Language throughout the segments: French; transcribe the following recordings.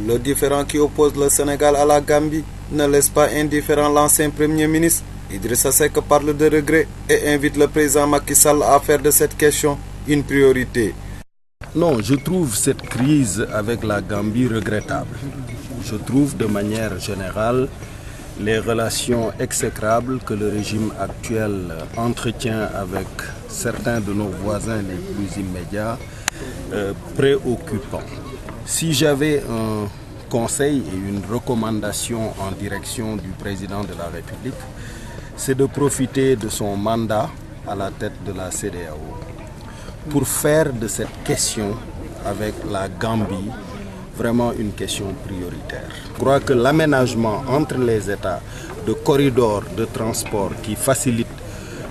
Le différend qui oppose le Sénégal à la Gambie ne laisse pas indifférent l'ancien Premier ministre. Idrissa Seck parle de regret et invite le président Macky Sall à faire de cette question une priorité. Non, je trouve cette crise avec la Gambie regrettable. Je trouve de manière générale les relations exécrables que le régime actuel entretient avec certains de nos voisins les plus immédiats préoccupants. Si j'avais un conseil et une recommandation en direction du président de la République, c'est de profiter de son mandat à la tête de la CEDEAO pour faire de cette question avec la Gambie vraiment une question prioritaire. Je crois que l'aménagement entre les États de corridors de transport qui facilitent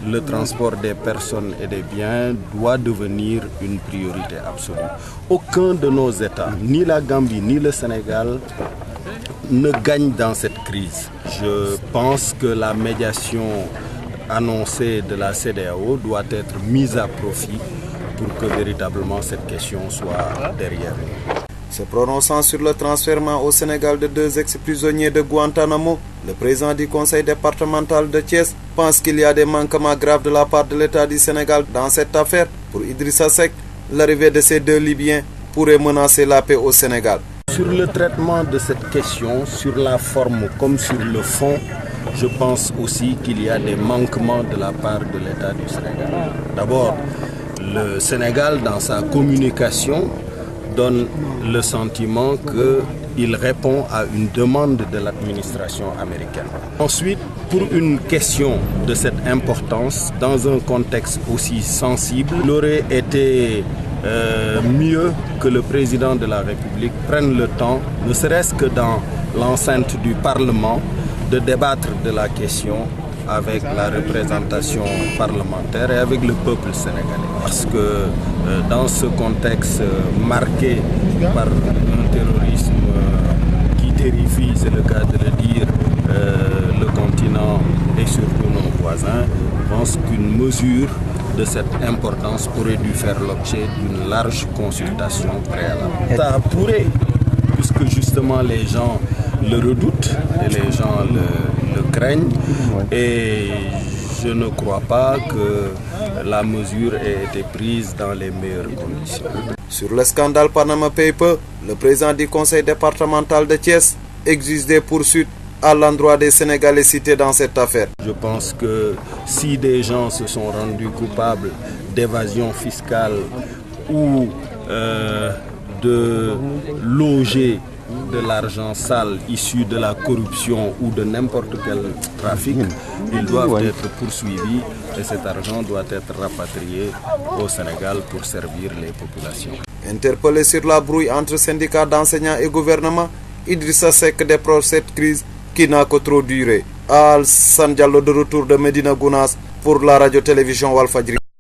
le transport des personnes et des biens doit devenir une priorité absolue. Aucun de nos États, ni la Gambie ni le Sénégal, ne gagne dans cette crise. Je pense que la médiation annoncée de la CEDEAO doit être mise à profit pour que véritablement cette question soit derrière nous. Se prononçant sur le transfert au Sénégal de 2 ex-prisonniers de Guantanamo, le président du conseil départemental de Thiès pense qu'il y a des manquements graves de la part de l'État du Sénégal dans cette affaire. Pour Idrissa Seck, l'arrivée de ces 2 Libyens pourrait menacer la paix au Sénégal. Sur le traitement de cette question, sur la forme comme sur le fond, je pense aussi qu'il y a des manquements de la part de l'État du Sénégal. D'abord, le Sénégal, dans sa communication, donne le sentiment qu'il répond à une demande de l'administration américaine. Ensuite, pour une question de cette importance, dans un contexte aussi sensible, il aurait été mieux que le président de la République prenne le temps, ne serait-ce que dans l'enceinte du Parlement, de débattre de la question avec la représentation parlementaire et avec le peuple sénégalais. Parce que dans ce contexte marqué par un terrorisme qui terrifie, c'est le cas de le dire, le continent et surtout nos voisins, je pense qu'une mesure de cette importance aurait dû faire l'objet d'une large consultation préalable. Ça pourrait, puisque justement les gens le redoutent et les gens le craignent, et je ne crois pas que la mesure ait été prise dans les meilleures conditions. Sur le scandale Panama Papers, le président du conseil départemental de Thiès exige des poursuites à l'endroit des Sénégalais cités dans cette affaire. Je pense que si des gens se sont rendus coupables d'évasion fiscale ou de loger de l'argent sale issu de la corruption ou de n'importe quel trafic, ils doivent être poursuivis et cet argent doit être rapatrié au Sénégal pour servir les populations. Interpellé sur la brouille entre syndicats d'enseignants et gouvernement, Idrissa Seck déplore cette crise qui n'a que trop duré. Alassane Diallo de retour de Médina Gounass pour la radio-télévision Walfadjri.